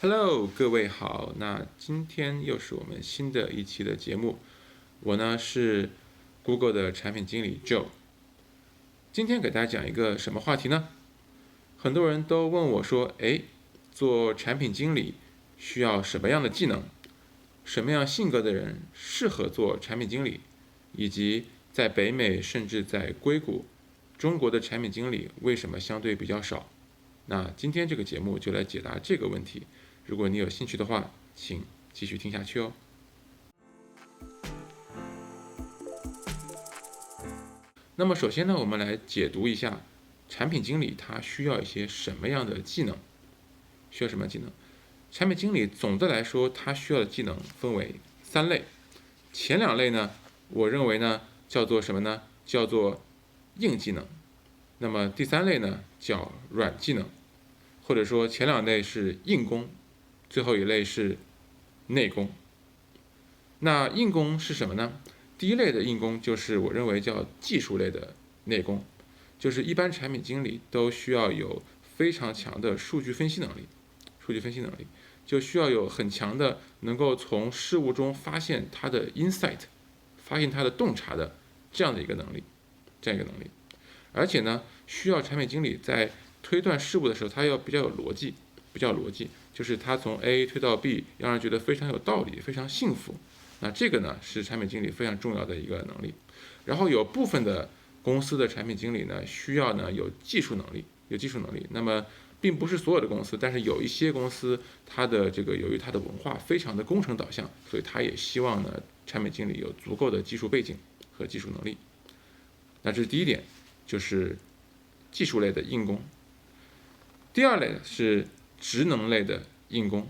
Hello，各位好。那今天又是我们新的一期的节目，我呢是 Google 的产品经理 Joe。今天给大家讲一个什么话题呢？很多人都问我说，做产品经理需要什么样的技能？什么样性格的人适合做产品经理？以及在北美甚至在硅谷，中国的产品经理为什么相对比较少？那今天这个节目就来解答这个问题。如果你有兴趣的话，请继续听下去哦。那么首先呢，我们来解读一下产品经理他需要一些什么样的技能？需要什么技能？产品经理总的来说，他需要的技能分为三类。前两类呢，我认为呢叫做什么呢？叫做硬技能。那么第三类呢叫软技能，或者说前两类是硬功，最后一类是内功。那硬功是什么呢？第一类的硬功就是我认为叫技术类的内功，就是一般产品经理都需要有非常强的数据分析能力，就需要有很强的能够从事物中发现它的 insight， 发现它的洞察的这样的一个能力，而且呢，需要产品经理在推断事物的时候，他要比较有逻辑，就是他从 A 推到 B， 让人觉得非常有道理，非常幸福。那这个呢是产品经理非常重要的一个能力。然后有部分的公司的产品经理呢，需要呢有技术能力。那么并不是所有的公司，但是有一些公司，它的由于它的文化非常的工程导向，所以它也希望呢产品经理有足够的技术背景和技术能力。那这是第一点，就是技术类的硬功。第二类是职能类的硬功，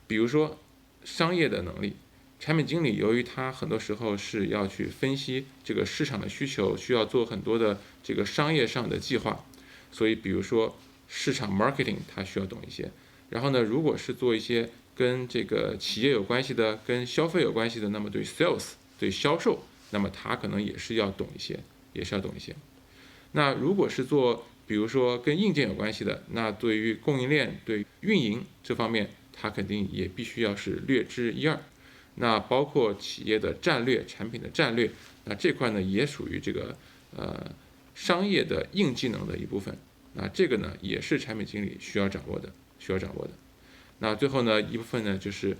比如说商业的能力。产品经理由于他很多时候是要去分析这个市场的需求，需要做很多的这个商业上的计划，所以比如说市场 marketing 他需要懂一些。然后呢，如果是做一些跟这个企业有关系的、跟消费有关系的，那么对 sales 对销售，那么他可能也是要懂一些。那如果是做比如说跟硬件有关系的，那对于供应链、对运营这方面，他肯定也必须要是略知一二。那包括企业的战略、产品的战略，那这块呢也属于这个商业的硬技能的一部分。那这个呢也是产品经理需要掌握的。那最后呢一部分呢就是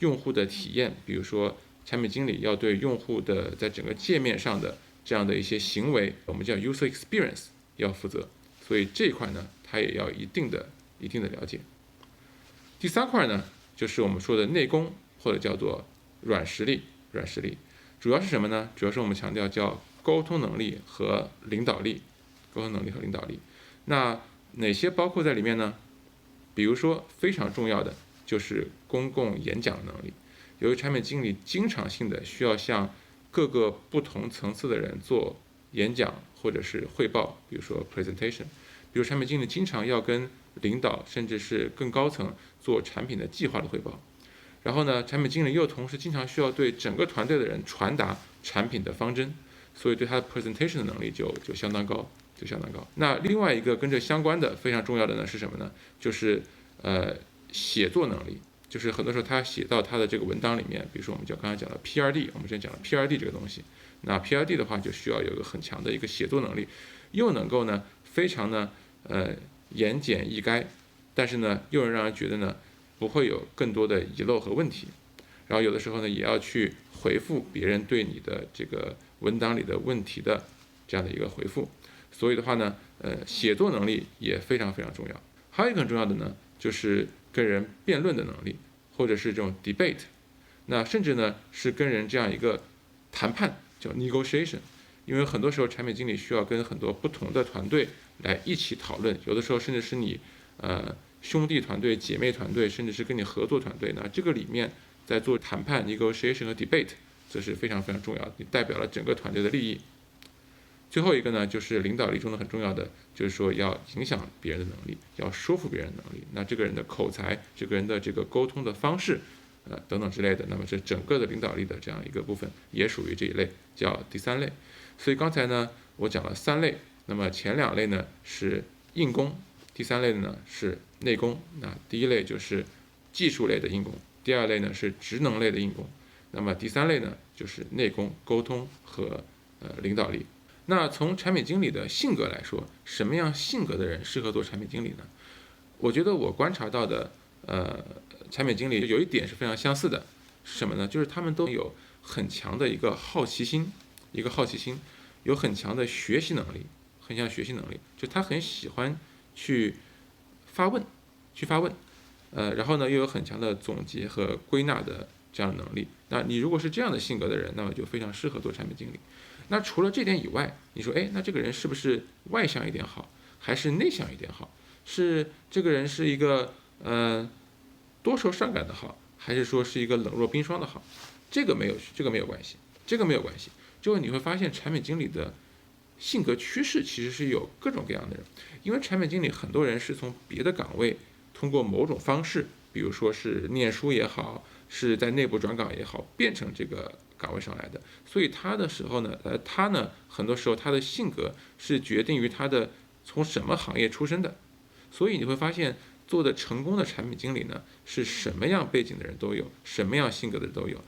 用户的体验，比如说产品经理要对用户的在整个界面上的这样的一些行为，我们叫 user experience 要负责。所以这一块呢，他也要一定的了解。第三块呢，就是我们说的内功，或者叫做软实力，主要是什么呢？主要是我们强调叫沟通能力和领导力。那哪些包括在里面呢？比如说非常重要的就是公共演讲能力。由于产品经理经常性的需要向各个不同层次的人做演讲或者是汇报，比如说 presentation， 比如产品经理经常要跟领导甚至是更高层做产品的计划的汇报。然后呢，产品经理又同时经常需要对整个团队的人传达产品的方针，所以对他的 presentation 的能力就相当高。那另外一个跟这相关的非常重要的呢是什么呢？就是写作能力，就是很多时候他写到他的这个文档里面，比如说我们刚才讲的 PRD， 我们之前讲了 PRD 这个东西，那 PRD 的话就需要有一个很强的一个写作能力，又能够呢非常呢言简意赅，但是呢又能让人觉得呢不会有更多的遗漏和问题。然后有的时候呢也要去回复别人对你的这个文档里的问题的这样的一个回复。所以的话呢，写作能力也非常非常重要。还有一个很重要的呢，就是跟人辩论的能力，或者是这种 debate， 那甚至呢是跟人这样一个谈判，叫 negotiation。因为很多时候产品经理需要跟很多不同的团队来一起讨论，有的时候甚至是你兄弟团队、姐妹团队，甚至是跟你合作团队，那这个里面在做谈判 negotiation 和 debate， 这是非常非常重要的，你代表了整个团队的利益。最后一个呢，就是领导力中的很重要的，就是说要影响别人的能力，要说服别人的能力。那这个人的口才，这个人的这个沟通的方式，等等之类的，那么这整个的领导力的这样一个部分，也属于这一类，叫第三类。所以刚才呢，我讲了三类，那么前两类呢是硬功，第三类的呢是内功。那第一类就是技术类的硬功，第二类呢是职能类的硬功，那么第三类呢就是内功、沟通和领导力。那从产品经理的性格来说，什么样性格的人适合做产品经理呢？我觉得我观察到的产品经理有一点是非常相似的，是什么呢？就是他们都有很强的一个好奇心，有很强的学习能力，就他很喜欢去发问，然后呢又有很强的总结和归纳的这样的能力。那你如果是这样的性格的人，那么就非常适合做产品经理。那除了这点以外，你说，那这个人是不是外向一点好，还是内向一点好？是这个人是一个多愁善感的好，还是说是一个冷若冰霜的好？这个没有关系。就是你会发现产品经理的性格趋势其实是有各种各样的人，因为产品经理很多人是从别的岗位通过某种方式，比如说是念书也好，是在内部转岗也好，变成这个岗位上来的。所以他很多时候他的性格是决定于他的从什么行业出身的。所以你会发现做的成功的产品经理呢，是什么样背景的人都有，什么样性格的人都有。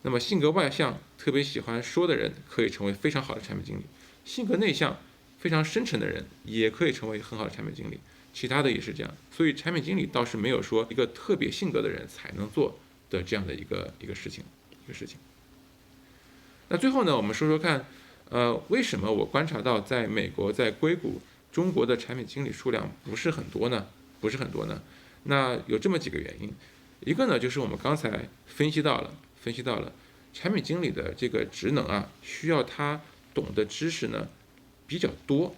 那么性格外向、特别喜欢说的人可以成为非常好的产品经理，性格内向、非常深沉的人也可以成为很好的产品经理，其他的也是这样。所以产品经理倒是没有说一个特别性格的人才能做的这样的一个事情。那最后呢，我们说说看，为什么我观察到在美国在硅谷中国的产品经理数量不是很多呢？那有这么几个原因，一个呢就是我们刚才分析到了产品经理的这个职能啊，需要他懂的知识呢比较多，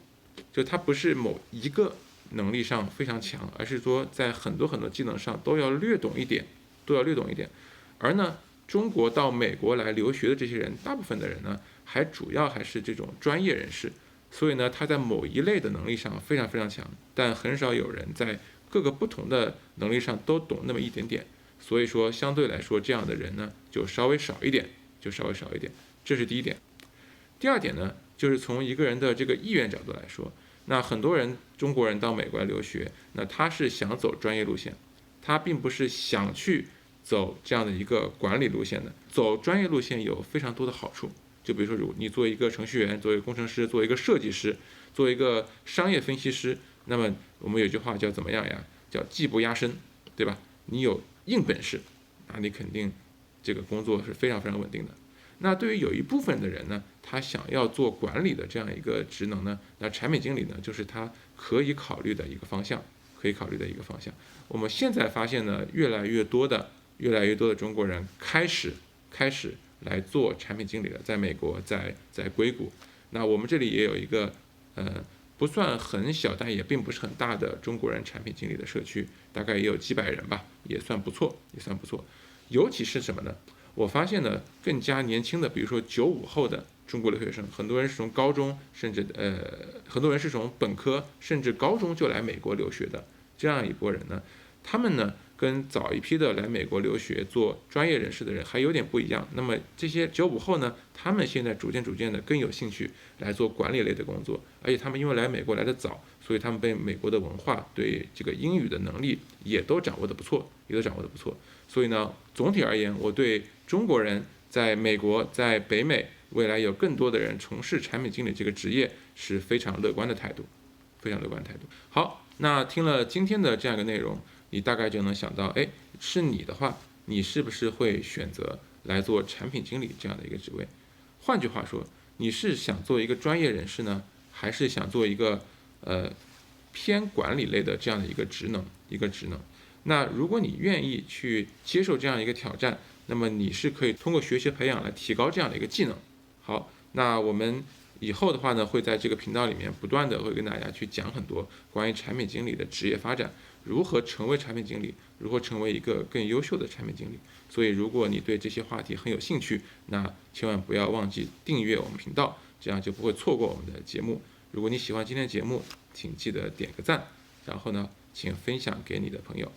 就他不是某一个能力上非常强，而是说在很多技能上都要略懂一点。而呢，中国到美国来留学的这些人，大部分的人呢，主要还是这种专业人士，所以呢，他在某一类的能力上非常非常强，但很少有人在各个不同的能力上都懂那么一点点。所以说，相对来说，这样的人呢，就稍微少一点，这是第一点。第二点呢，就是从一个人的这个意愿角度来说，那很多中国人到美国来留学，那他是想走专业路线，他并不是想去走这样的一个管理路线的。走专业路线有非常多的好处，就比如说，如果你做一个程序员，做一个工程师，做一个设计师，做一个商业分析师，那么我们有句话叫怎么样呀？叫技不压身，对吧？你有硬本事，那你肯定这个工作是非常非常稳定的。那对于有一部分的人呢，他想要做管理的这样一个职能呢，那产品经理呢，就是他可以考虑的一个方向。我们现在发现呢，越来越多的中国人开始来做产品经理了，在美国，在硅谷。那我们这里也有一个不算很小，但也并不是很大的中国人产品经理的社区，大概也有几百人吧，也算不错。尤其是什么呢？我发现呢，更加年轻的，比如说95后的中国留学生，很多人是从高中，甚至很多人是从本科甚至高中就来美国留学的，这样一波人呢，他们呢跟早一批的来美国留学做专业人士的人还有点不一样。那么这些95后呢，他们现在逐渐的更有兴趣来做管理类的工作，而且他们因为来美国来的早，所以他们被美国的文化对这个英语的能力也都掌握的不错。所以呢，总体而言，我对中国人在美国、在北美未来有更多的人从事产品经理这个职业是非常乐观的态度。好，那听了今天的这样一个内容，你大概就能想到，是你的话，你是不是会选择来做产品经理这样的一个职位？换句话说，你是想做一个专业人士呢，还是想做一个偏管理类的这样的一个职能？那如果你愿意去接受这样一个挑战，那么你是可以通过学习培养来提高这样的一个技能。好，那我们以后的话呢，会在这个频道里面不断的会跟大家去讲很多关于产品经理的职业发展，如何成为产品经理，如何成为一个更优秀的产品经理。所以如果你对这些话题很有兴趣，那千万不要忘记订阅我们频道，这样就不会错过我们的节目。如果你喜欢今天的节目，请记得点个赞，然后呢，请分享给你的朋友。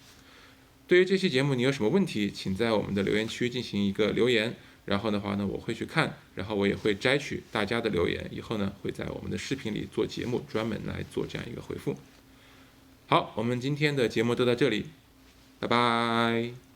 对于这期节目你有什么问题，请在我们的留言区进行一个留言，然后的话呢，我会去看，然后我也会摘取大家的留言，以后呢会在我们的视频里做节目，专门来做这样一个回复。好，我们今天的节目就到这里，拜拜。